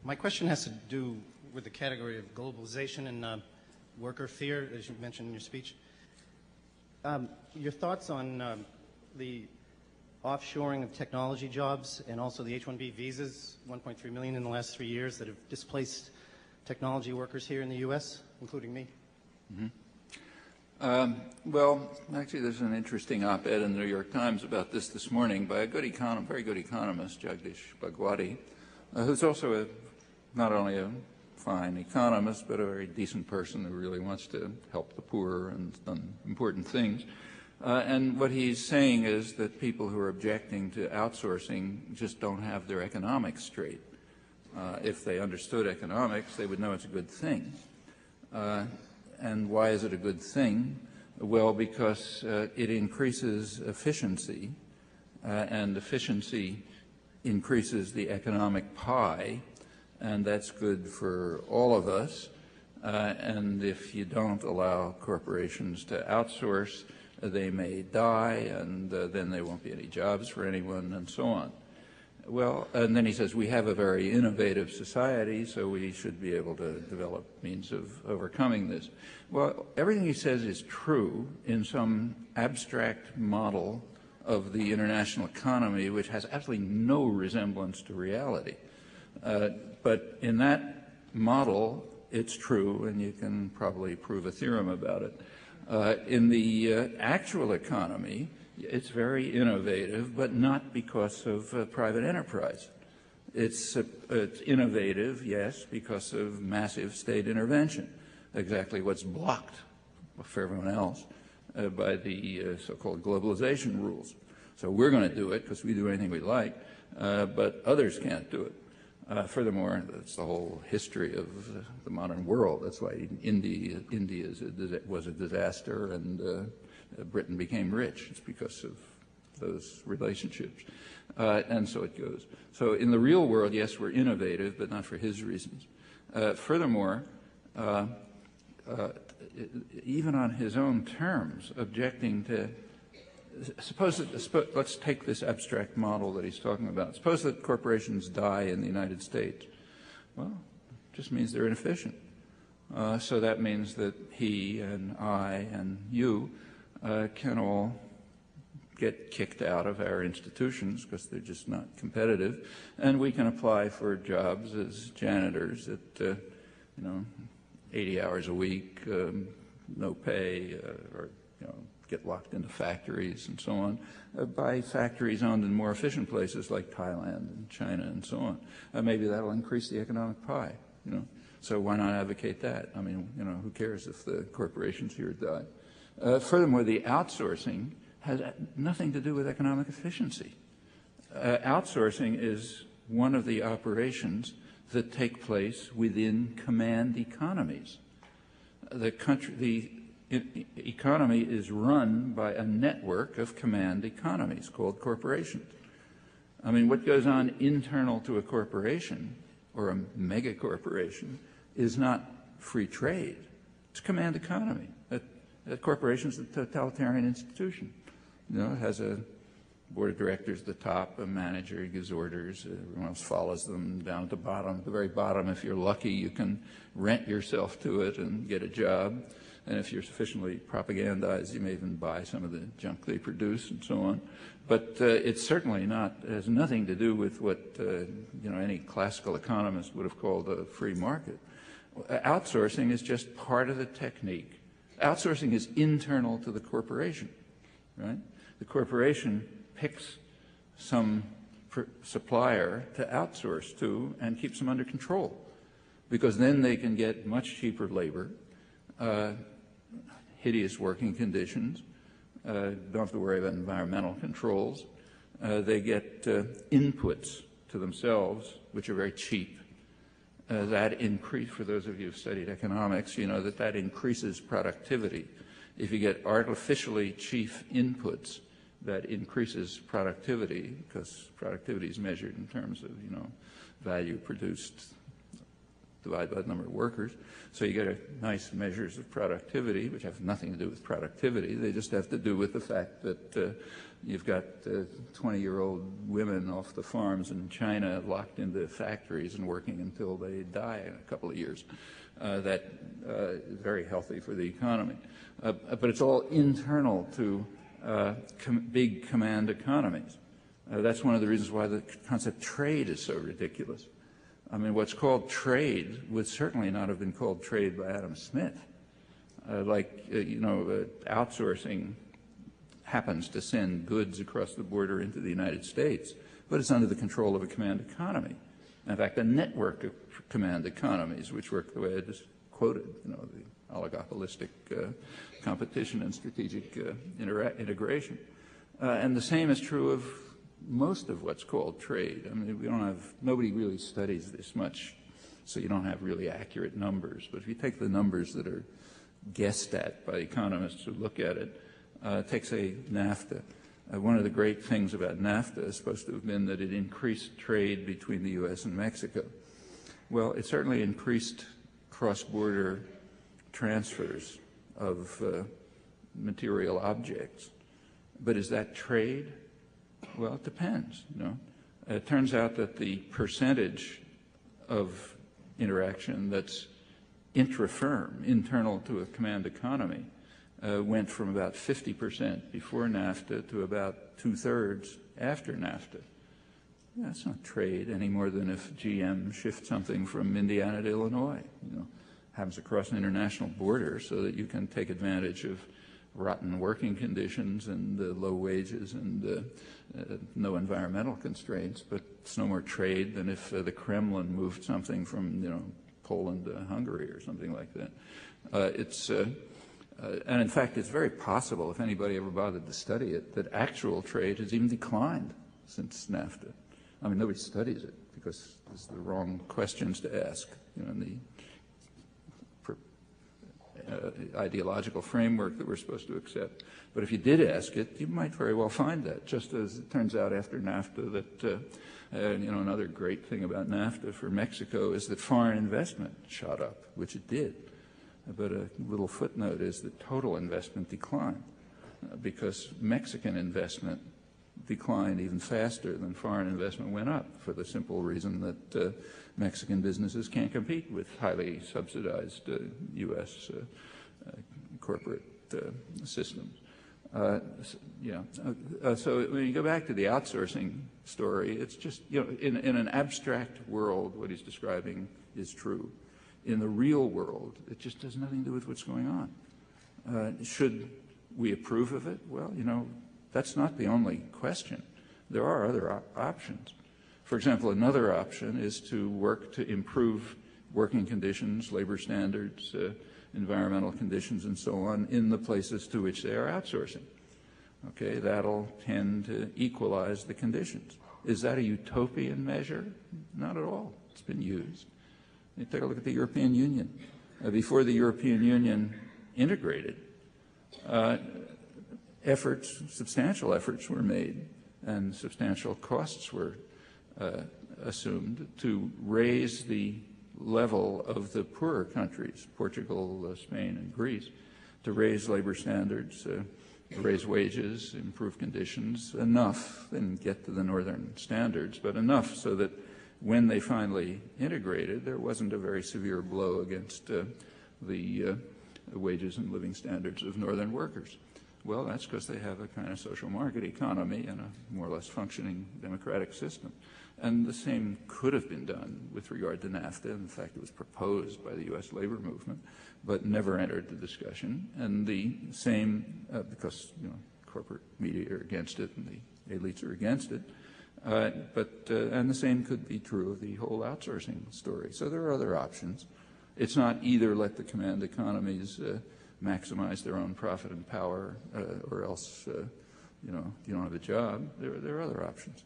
My question has to do with the category of globalization and worker fear, as you mentioned in your speech. Your thoughts on the offshoring of technology jobs and also the H-1B visas, 1.3 million in the last 3 years that have displaced technology workers here in the U.S., including me? Mm-hmm. Well, actually, there's an interesting op-ed in the New York Times about this morning by a very good economist, Jagdish Bhagwati, who's also not only a fine economist, but a very decent person who really wants to help the poor and has done important things. And what he's saying is that people who are objecting to outsourcing just don't have their economics straight. If they understood economics, they would know it's a good thing. And why is it a good thing? Well, because it increases efficiency, and efficiency increases the economic pie, and that's good for all of us. And if you don't allow corporations to outsource, they may die, and then there won't be any jobs for anyone, and so on. Well, and then he says, we have a very innovative society, so we should be able to develop means of overcoming this. Well, everything he says is true in some abstract model of the international economy, which has absolutely no resemblance to reality. But in that model, it's true, and you can probably prove a theorem about it. In the actual economy, it's very innovative, but not because of private enterprise. It's innovative, yes, because of massive state intervention, exactly what's blocked for everyone else by the so-called globalization rules. So we're going to do it because we do anything we like, but others can't do it. Furthermore, that's the whole history of the modern world. That's why India was a disaster and Britain became rich. It's because of those relationships. And so it goes. So in the real world, yes, we're innovative, but not for his reasons. Furthermore, even on his own terms, objecting to let's take this abstract model that he's talking about. Suppose that corporations die in the United States. Well, it just means they're inefficient. So that means that he and I and you can all get kicked out of our institutions because they're just not competitive, and we can apply for jobs as janitors at 80 hours a week, no pay, or get locked into factories and so on, by factories owned in more efficient places like Thailand and China and so on. Maybe that'll increase the economic pie, So why not advocate that? I mean, who cares if the corporations here die? Furthermore, the outsourcing has nothing to do with economic efficiency. Outsourcing is one of the operations that take place within command economies. The economy is run by a network of command economies called corporations. I mean, what goes on internal to a corporation or a mega corporation is not free trade. It's command economy. A corporation is a totalitarian institution. It has a board of directors at the top, a manager, he gives orders, everyone else follows them down at the bottom. At the very bottom, if you're lucky, you can rent yourself to it and get a job. And if you're sufficiently propagandized, you may even buy some of the junk they produce and so on. But it's certainly has nothing to do with what any classical economist would have called a free market. Outsourcing is just part of the technique. Outsourcing is internal to the corporation, right? The corporation picks some supplier to outsource to and keeps them under control, because then they can get much cheaper labor, hideous working conditions, don't have to worry about environmental controls. They get inputs to themselves, which are very cheap. That increase, for those of you who've studied economics, you know that increases productivity. If you get artificially cheap inputs, that increases productivity, because productivity is measured in terms of, value produced divided by the number of workers. So you get a nice measures of productivity, which have nothing to do with productivity. They just have to do with the fact that you've got 20-year-old women off the farms in China locked into factories and working until they die in a couple of years. That is very healthy for the economy. But it's all internal to big command economies. That's one of the reasons why the concept trade is so ridiculous. I mean, what's called trade would certainly not have been called trade by Adam Smith. Outsourcing happens to send goods across the border into the United States, but it's under the control of a command economy. In fact, a network of command economies, which work the way I just quoted, the oligopolistic competition and strategic integration. And the same is true of most of what's called trade. I mean, nobody really studies this much, so you don't have really accurate numbers. But if you take the numbers that are guessed at by economists who look at it, take, say, NAFTA. One of the great things about NAFTA is supposed to have been that it increased trade between the U.S. and Mexico. Well, it certainly increased cross-border transfers of material objects. But is that trade? Well, it depends. It turns out that the percentage of interaction that's intra-firm, internal to a command economy, went from about 50% before NAFTA to about 2/3 after NAFTA. That's not trade any more than if GM shifts something from Indiana to Illinois. Happens across an international border so that you can take advantage of rotten working conditions and low wages and no environmental constraints, but it's no more trade than if the Kremlin moved something from Poland to Hungary or something like that. And in fact, it's very possible, if anybody ever bothered to study it, that actual trade has even declined since NAFTA. I mean, nobody studies it because it's the wrong questions to ask in the ideological framework that we're supposed to accept. But if you did ask it, you might very well find that, just as it turns out after NAFTA that, another great thing about NAFTA for Mexico is that foreign investment shot up, which it did. But a little footnote is that total investment declined because Mexican investment declined even faster than foreign investment went up for the simple reason that Mexican businesses can't compete with highly subsidized U.S. Corporate systems. So when you go back to the outsourcing story, it's just, in an abstract world, what he's describing is true. In the real world, it just has nothing to do with what's going on. Should we approve of it? Well, that's not the only question. There are other options. For example, another option is to work to improve working conditions, labor standards, environmental conditions, and so on in the places to which they are outsourcing. Okay, that'll tend to equalize the conditions. Is that a utopian measure? Not at all. It's been used. You take a look at the European Union. Before the European Union integrated, substantial efforts were made and substantial costs were assumed to raise the level of the poorer countries, Portugal, Spain, and Greece, to raise labor standards, raise wages, improve conditions, enough, and get to the northern standards, but enough so that when they finally integrated, there wasn't a very severe blow against the wages and living standards of northern workers. Well, that's because they have a kind of social market economy and a more or less functioning democratic system. And the same could have been done with regard to NAFTA. In fact, it was proposed by the U.S. labor movement, but never entered the discussion. And the same, because corporate media are against it and the elites are against it. And the same could be true of the whole outsourcing story. So there are other options. It's not either let the command economies maximize their own profit and power, or else you don't have a job. There are other options.